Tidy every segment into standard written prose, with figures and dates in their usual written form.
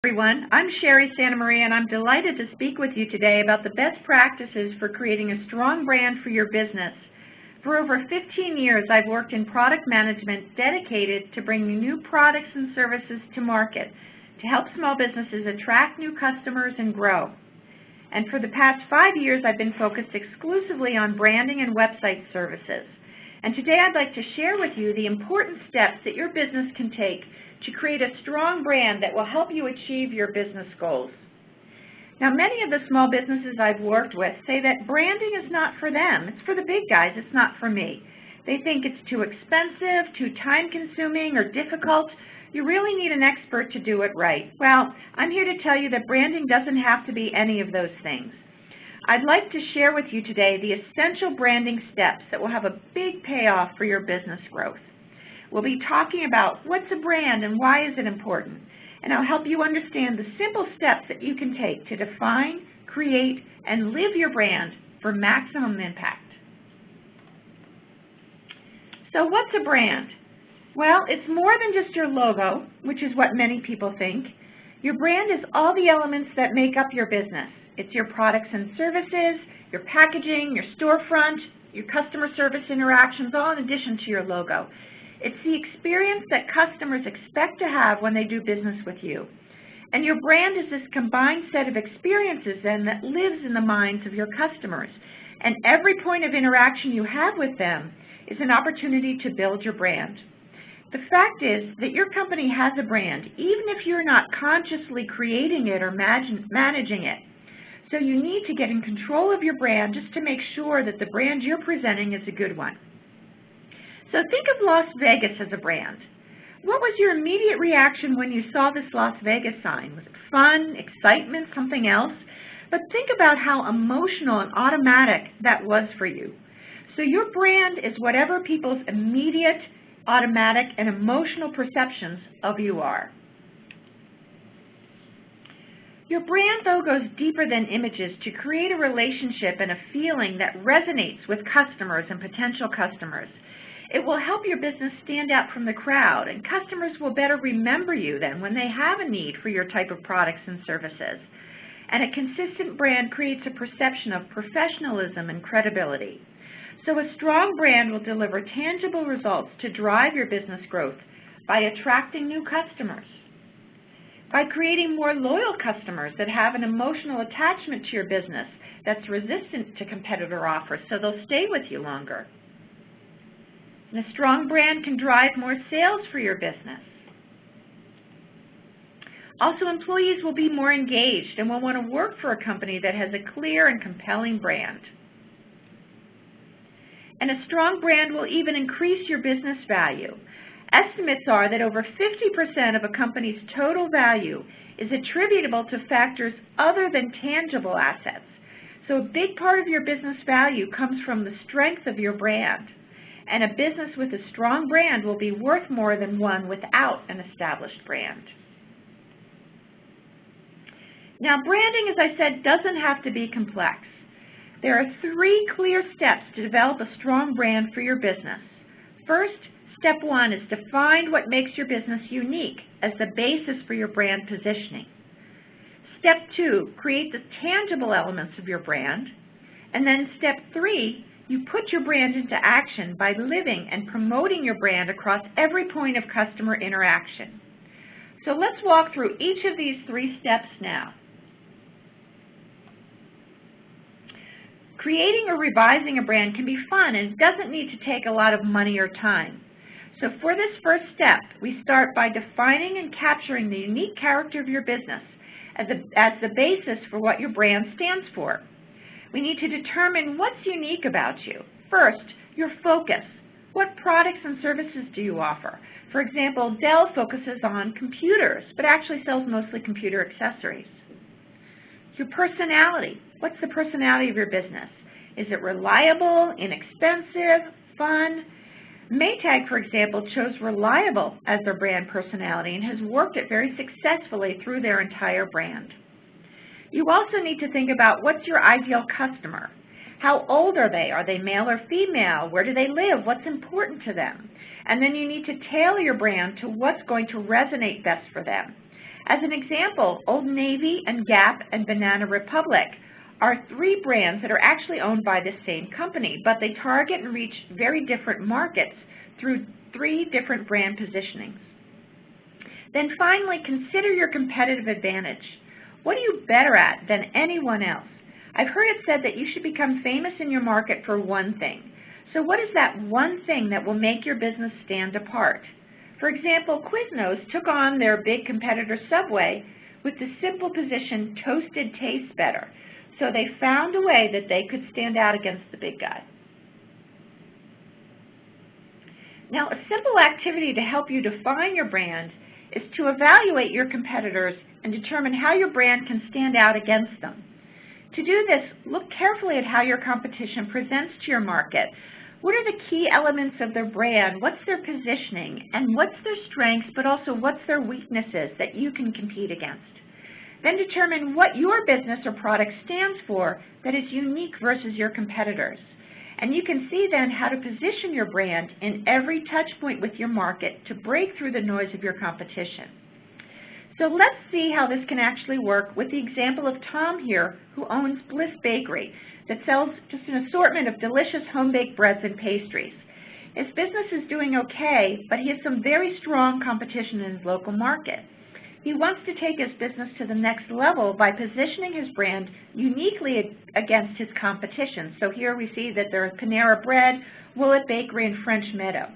Everyone, I'm Sherry Santa Maria, and I'm delighted to speak with you today about the best practices for creating a strong brand for your business. For over 15 years, I've worked in product management dedicated to bringing new products and services to market to help small businesses attract new customers and grow. And for the past 5 years, I've been focused exclusively on branding and website services. And today I'd like to share with you the important steps that your business can take to create a strong brand that will help you achieve your business goals. Now, many of the small businesses I've worked with say that branding is not for them. It's for the big guys. It's not for me. They think it's too expensive, too time-consuming, or difficult. You really need an expert to do it right. Well, I'm here to tell you that branding doesn't have to be any of those things. I'd like to share with you today the essential branding steps that will have a big payoff for your business growth. We'll be talking about what's a brand and why is it important, and I'll help you understand the simple steps that you can take to define, create, and live your brand for maximum impact. So what's a brand? Well, it's more than just your logo, which is what many people think. Your brand is all the elements that make up your business. It's your products and services, your packaging, your storefront, your customer service interactions, all in addition to your logo. It's the experience that customers expect to have when they do business with you. And your brand is this combined set of experiences then that lives in the minds of your customers. And every point of interaction you have with them is an opportunity to build your brand. The fact is that your company has a brand, even if you're not consciously creating it or managing it. So you need to get in control of your brand just to make sure that the brand you're presenting is a good one. So think of Las Vegas as a brand. What was your immediate reaction when you saw this Las Vegas sign? Was it fun, excitement, something else? But think about how emotional and automatic that was for you. So your brand is whatever people's immediate, automatic, and emotional perceptions of you are. Your brand, though, goes deeper than images to create a relationship and a feeling that resonates with customers and potential customers. It will help your business stand out from the crowd, and customers will better remember you then when they have a need for your type of products and services. And a consistent brand creates a perception of professionalism and credibility. So a strong brand will deliver tangible results to drive your business growth by attracting new customers, by creating more loyal customers that have an emotional attachment to your business that's resistant to competitor offers, so they'll stay with you longer. And a strong brand can drive more sales for your business. Also, employees will be more engaged and will want to work for a company that has a clear and compelling brand. And a strong brand will even increase your business value. Estimates are that over 50% of a company's total value is attributable to factors other than tangible assets. So a big part of your business value comes from the strength of your brand. And a business with a strong brand will be worth more than one without an established brand. Now, branding, as I said, doesn't have to be complex. There are 3 clear steps to develop a strong brand for your business. First, step 1 is to find what makes your business unique as the basis for your brand positioning. Step 2, create the tangible elements of your brand. And then step 3, you put your brand into action by living and promoting your brand across every point of customer interaction. So let's walk through each of these 3 steps now. Creating or revising a brand can be fun and doesn't need to take a lot of money or time. So for this first step, we start by defining and capturing the unique character of your business as the basis for what your brand stands for. We need to determine what's unique about you. First, your focus. What products and services do you offer? For example, Dell focuses on computers, but actually sells mostly computer accessories. Your personality. What's the personality of your business? Is it reliable, inexpensive, fun? Maytag, for example, chose reliable as their brand personality and has worked it very successfully through their entire brand. You also need to think about what's your ideal customer. How old are they? Are they male or female? Where do they live? What's important to them? And then you need to tailor your brand to what's going to resonate best for them. As an example, Old Navy and Gap and Banana Republic are 3 brands that are actually owned by the same company, but they target and reach very different markets through 3 different brand positionings. Then finally, consider your competitive advantage. What are you better at than anyone else? I've heard it said that you should become famous in your market for one thing. So what is that one thing that will make your business stand apart? For example, Quiznos took on their big competitor Subway with the simple position, toasted tastes better. So they found a way that they could stand out against the big guy. Now, a simple activity to help you define your brand is to evaluate your competitors and determine how your brand can stand out against them. To do this, look carefully at how your competition presents to your market. What are the key elements of their brand? What's their positioning? And what's their strengths, but also what's their weaknesses that you can compete against? Then determine what your business or product stands for that is unique versus your competitors. And you can see then how to position your brand in every touch point with your market to break through the noise of your competition. So let's see how this can actually work with the example of Tom here, who owns Bliss Bakery, that sells just an assortment of delicious home-baked breads and pastries. His business is doing okay, but he has some very strong competition in his local market. He wants to take his business to the next level by positioning his brand uniquely against his competition. So here we see that there are Panera Bread, Willett Bakery, and French Meadow.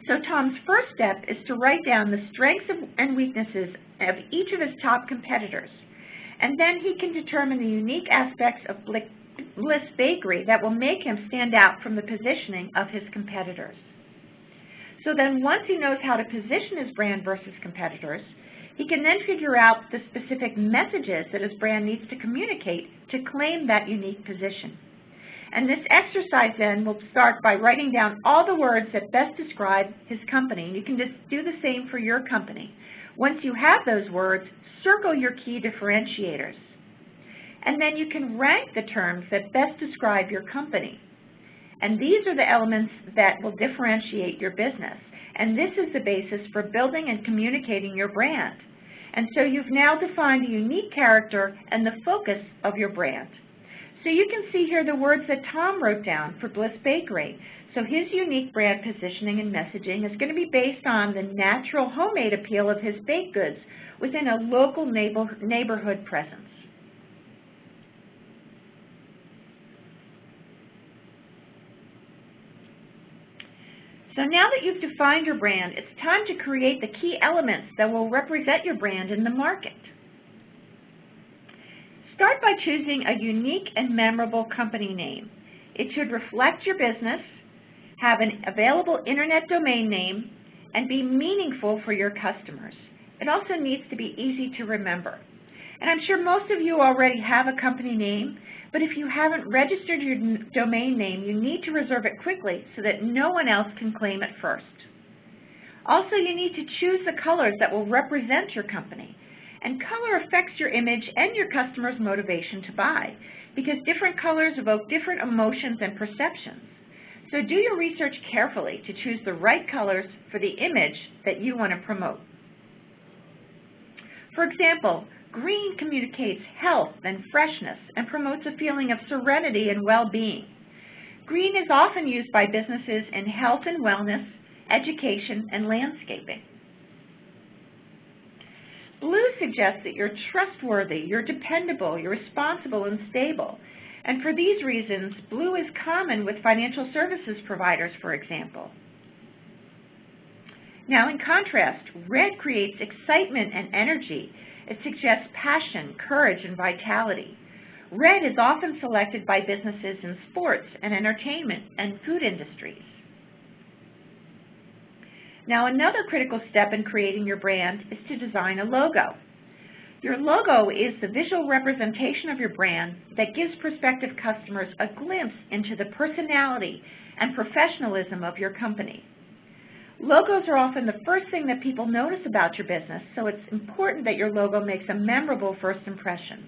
So Tom's first step is to write down the strengths and weaknesses of each of his top competitors. And then he can determine the unique aspects of Bliss Bakery that will make him stand out from the positioning of his competitors. So then once he knows how to position his brand versus competitors, he can then figure out the specific messages that his brand needs to communicate to claim that unique position. And this exercise then will start by writing down all the words that best describe his company. You can just do the same for your company. Once you have those words, circle your key differentiators. And then you can rank the terms that best describe your company. And these are the elements that will differentiate your business. And this is the basis for building and communicating your brand. And so you've now defined a unique character and the focus of your brand. So you can see here the words that Tom wrote down for Bliss Bakery. So his unique brand positioning and messaging is going to be based on the natural homemade appeal of his baked goods within a local neighborhood presence. So now that you've defined your brand, it's time to create the key elements that will represent your brand in the market. Start by choosing a unique and memorable company name. It should reflect your business, have an available internet domain name, and be meaningful for your customers. It also needs to be easy to remember. And I'm sure most of you already have a company name, but if you haven't registered your domain name, you need to reserve it quickly so that no one else can claim it first. Also, you need to choose the colors that will represent your company. And color affects your image and your customer's motivation to buy, because different colors evoke different emotions and perceptions. So do your research carefully to choose the right colors for the image that you want to promote. For example, green communicates health and freshness and promotes a feeling of serenity and well-being. Green is often used by businesses in health and wellness, education, and landscaping. Blue suggests that you're trustworthy, you're dependable, you're responsible and stable. And for these reasons, blue is common with financial services providers, for example. Now, in contrast, red creates excitement and energy. It suggests passion, courage, and vitality. Red is often selected by businesses in sports and entertainment and food industries. Now, another critical step in creating your brand is to design a logo. Your logo is the visual representation of your brand that gives prospective customers a glimpse into the personality and professionalism of your company. Logos are often the first thing that people notice about your business, so it's important that your logo makes a memorable first impression.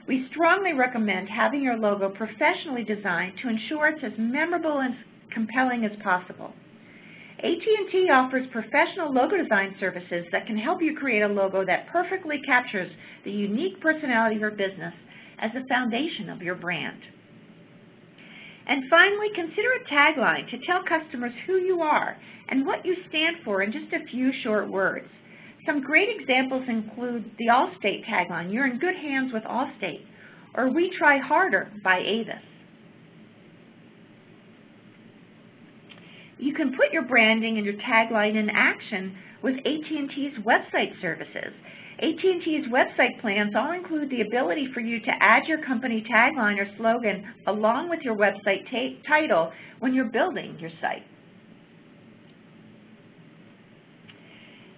We strongly recommend having your logo professionally designed to ensure it's as memorable and compelling as possible. AT&T offers professional logo design services that can help you create a logo that perfectly captures the unique personality of your business as the foundation of your brand. And finally, consider a tagline to tell customers who you are and what you stand for in just a few short words. Some great examples include the Allstate tagline, "You're in good hands with Allstate," or "We Try Harder" by Avis. You can put your branding and your tagline in action with AT&T's website services. AT&T's website plans all include the ability for you to add your company tagline or slogan along with your website title when you're building your site.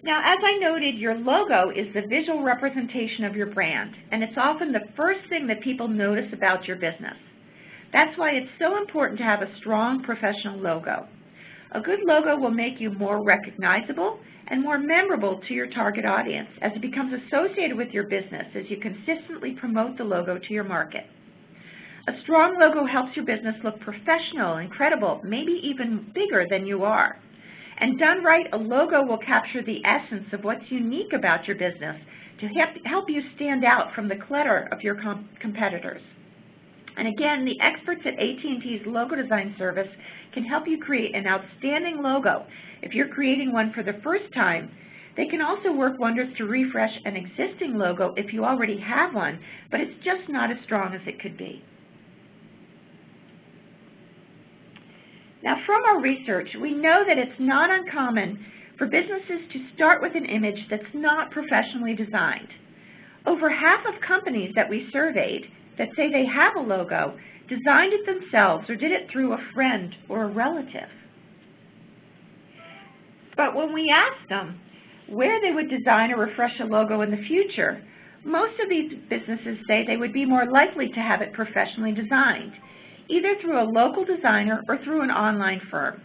Now, as I noted, your logo is the visual representation of your brand, and it's often the first thing that people notice about your business. That's why it's so important to have a strong professional logo. A good logo will make you more recognizable and more memorable to your target audience as it becomes associated with your business as you consistently promote the logo to your market. A strong logo helps your business look professional and credible, maybe even bigger than you are. And done right, a logo will capture the essence of what's unique about your business to help you stand out from the clutter of your competitors. And again, the experts at AT&T's logo design service can help you create an outstanding logo. If you're creating one for the first time, they can also work wonders to refresh an existing logo if you already have one, but it's just not as strong as it could be. Now, from our research, we know that it's not uncommon for businesses to start with an image that's not professionally designed. Over half of companies that we surveyed that say they have a logo designed it themselves or did it through a friend or a relative. But when we asked them where they would design or refresh a logo in the future, most of these businesses say they would be more likely to have it professionally designed, either through a local designer or through an online firm.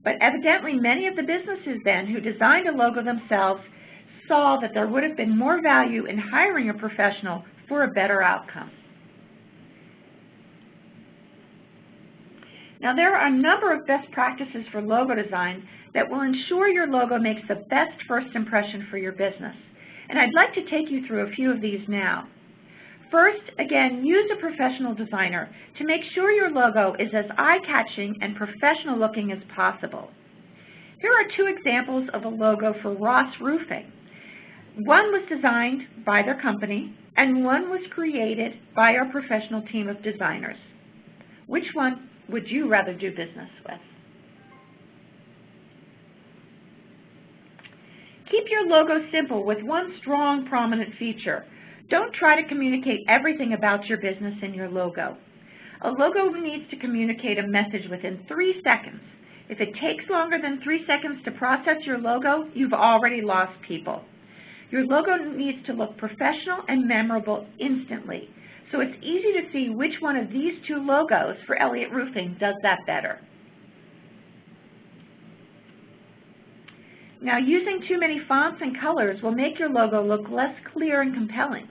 But evidently, many of the businesses then who designed a logo themselves saw that there would have been more value in hiring a professional for a better outcome. Now, there are a number of best practices for logo design that will ensure your logo makes the best first impression for your business. And I'd like to take you through a few of these now. First, again, use a professional designer to make sure your logo is as eye-catching and professional looking as possible. Here are two examples of a logo for Ross Roofing. One was designed by their company, and one was created by our professional team of designers. Which one would you rather do business with? Keep your logo simple with one strong, prominent feature. Don't try to communicate everything about your business in your logo. A logo needs to communicate a message within 3 seconds. If it takes longer than 3 seconds to process your logo, you've already lost people. Your logo needs to look professional and memorable instantly, so it's easy to see which one of these two logos for Elliott Roofing does that better. Now, using too many fonts and colors will make your logo look less clear and compelling.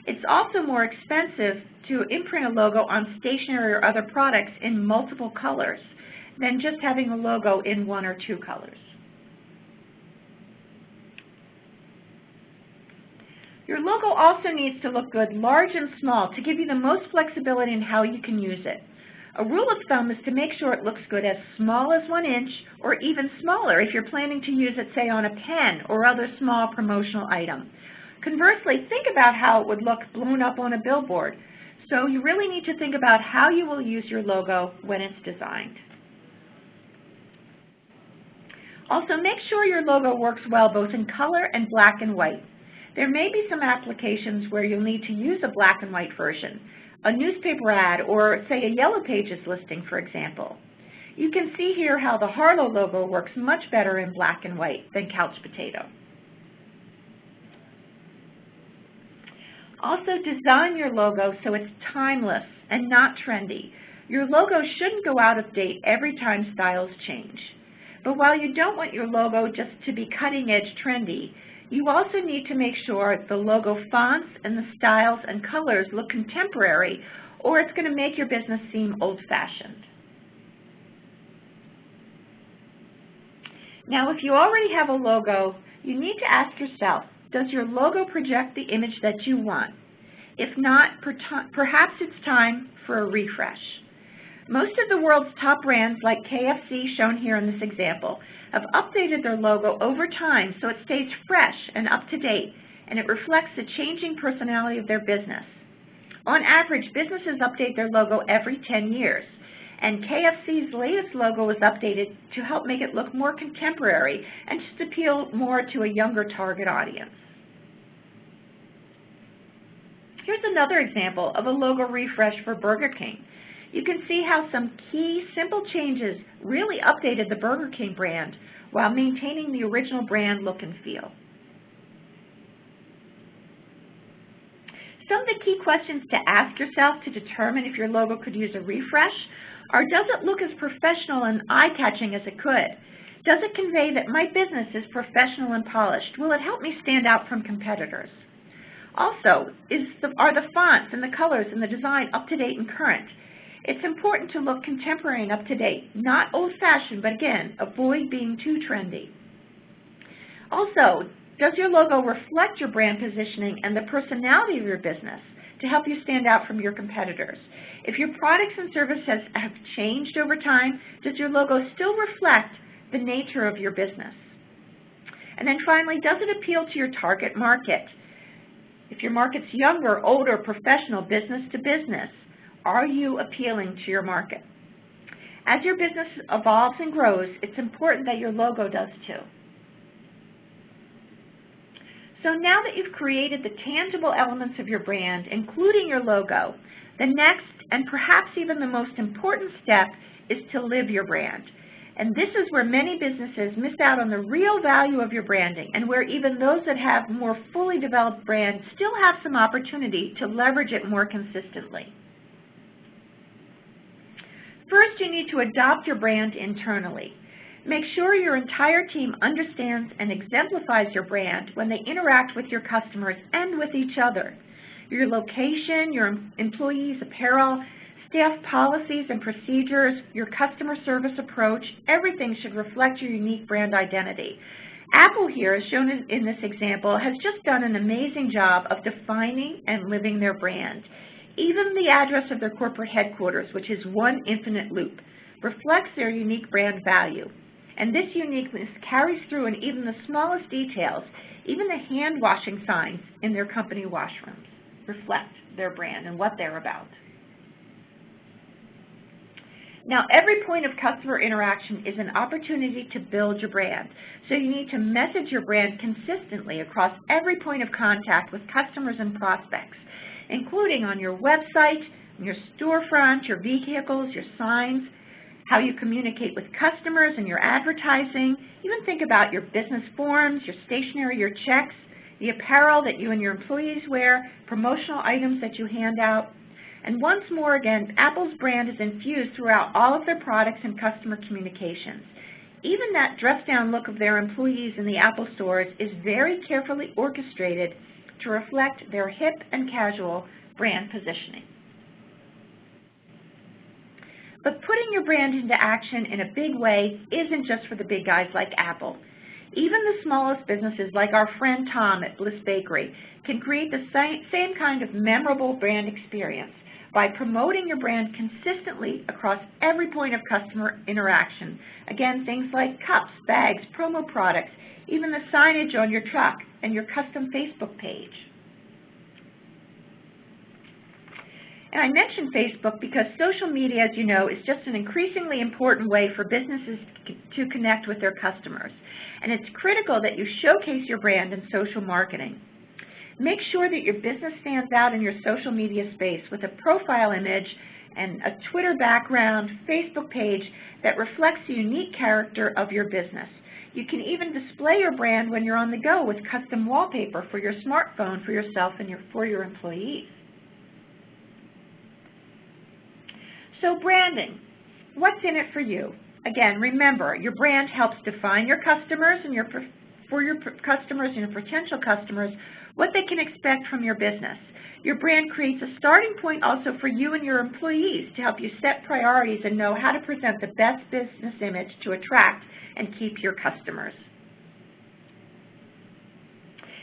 It's also more expensive to imprint a logo on stationery or other products in multiple colors than just having a logo in 1 or 2 colors. Your logo also needs to look good large and small to give you the most flexibility in how you can use it. A rule of thumb is to make sure it looks good as small as 1 inch or even smaller if you're planning to use it, say, on a pen or other small promotional item. Conversely, think about how it would look blown up on a billboard. So you really need to think about how you will use your logo when it's designed. Also, make sure your logo works well both in color and black and white. There may be some applications where you'll need to use a black and white version, a newspaper ad, or say a Yellow Pages listing, for example. You can see here how the Harlow logo works much better in black and white than Couch Potato. Also, design your logo so it's timeless and not trendy. Your logo shouldn't go out of date every time styles change. But while you don't want your logo just to be cutting-edge trendy, you also need to make sure the logo fonts and the styles and colors look contemporary, or it's going to make your business seem old-fashioned. Now, if you already have a logo, you need to ask yourself, does your logo project the image that you want? If not, perhaps it's time for a refresh. Most of the world's top brands, like KFC, shown here in this example, have updated their logo over time so it stays fresh and up to date, and it reflects the changing personality of their business. On average, businesses update their logo every 10 years, and KFC's latest logo was updated to help make it look more contemporary and just appeal more to a younger target audience. Here's another example of a logo refresh for Burger King. You can see how some key, simple changes really updated the Burger King brand while maintaining the original brand look and feel. Some of the key questions to ask yourself to determine if your logo could use a refresh are, does it look as professional and eye-catching as it could? Does it convey that my business is professional and polished? Will it help me stand out from competitors? Also, are the fonts and the colors and the design up-to-date and current? It's important to look contemporary and up-to-date, not old-fashioned, but again, avoid being too trendy. Also, does your logo reflect your brand positioning and the personality of your business to help you stand out from your competitors? If your products and services have changed over time, does your logo still reflect the nature of your business? And then finally, does it appeal to your target market? If your market's younger, older, professional, business to business, are you appealing to your market? As your business evolves and grows, it's important that your logo does too. So now that you've created the tangible elements of your brand, including your logo, the next and perhaps even the most important step is to live your brand. And this is where many businesses miss out on the real value of your branding, and where even those that have more fully developed brands still have some opportunity to leverage it more consistently. First, you need to adopt your brand internally. Make sure your entire team understands and exemplifies your brand when they interact with your customers and with each other. Your location, your employees' apparel, staff policies and procedures, your customer service approach, everything should reflect your unique brand identity. Apple here, as shown in this example, has just done an amazing job of defining and living their brand. Even the address of their corporate headquarters, which is one infinite loop, reflects their unique brand value. And this uniqueness carries through in even the smallest details. Even the hand washing signs in their company washrooms reflect their brand and what they're about. Now, every point of customer interaction is an opportunity to build your brand. So you need to message your brand consistently across every point of contact with customers and prospects, including on your website, your storefront, your vehicles, your signs, how you communicate with customers and your advertising. Even think about your business forms, your stationery, your checks, the apparel that you and your employees wear, promotional items that you hand out. And once more again, Apple's brand is infused throughout all of their products and customer communications. Even that dressed-down look of their employees in the Apple stores is very carefully orchestrated to reflect their hip and casual brand positioning. But putting your brand into action in a big way isn't just for the big guys like Apple. Even the smallest businesses, like our friend Tom at Bliss Bakery, can create the same kind of memorable brand experience by promoting your brand consistently across every point of customer interaction. Again, things like cups, bags, promo products, even the signage on your truck and your custom Facebook page. And I mentioned Facebook because social media, as you know, is just an increasingly important way for businesses to connect with their customers. And it's critical that you showcase your brand in social marketing. Make sure that your business stands out in your social media space with a profile image and a Twitter background, Facebook page that reflects the unique character of your business. You can even display your brand when you're on the go with custom wallpaper for your smartphone for yourself and for your employees. So branding, what's in it for you? Again, remember, your brand helps define your customers and for your customers and your potential customers what they can expect from your business. Your brand creates a starting point also for you and your employees to help you set priorities and know how to present the best business image to attract and keep your customers.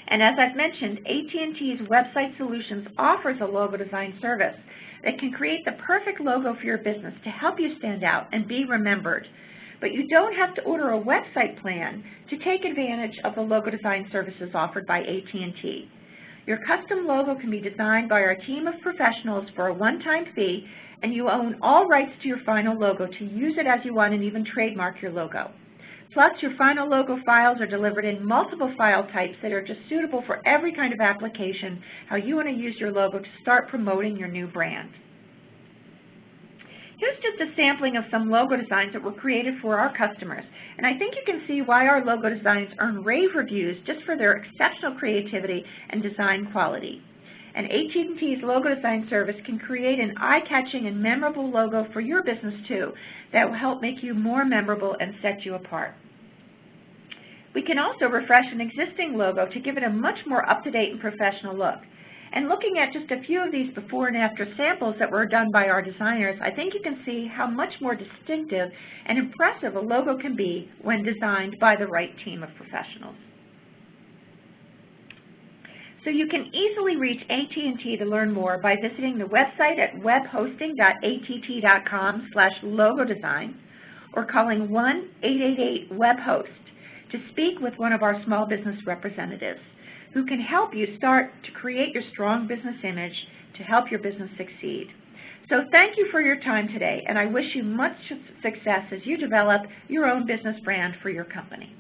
And as I've mentioned, AT&T's Website Solutions offers a logo design service that can create the perfect logo for your business to help you stand out and be remembered. But you don't have to order a website plan to take advantage of the logo design services offered by AT&T. Your custom logo can be designed by our team of professionals for a one-time fee, and you own all rights to your final logo to use it as you want and even trademark your logo. Plus, your final logo files are delivered in multiple file types that are just suitable for every kind of application, how you want to use your logo to start promoting your new brand. Here's just a sampling of some logo designs that were created for our customers, and I think you can see why our logo designs earn rave reviews just for their exceptional creativity and design quality. And AT&T's logo design service can create an eye-catching and memorable logo for your business too that will help make you more memorable and set you apart. We can also refresh an existing logo to give it a much more up-to-date and professional look. And looking at just a few of these before and after samples that were done by our designers, I think you can see how much more distinctive and impressive a logo can be when designed by the right team of professionals. So you can easily reach AT&T to learn more by visiting the website at webhosting.att.com/logodesign or calling 1-888-WEBHOST to speak with one of our small business representatives who can help you start to create your strong business image to help your business succeed. So thank you for your time today, and I wish you much success as you develop your own business brand for your company.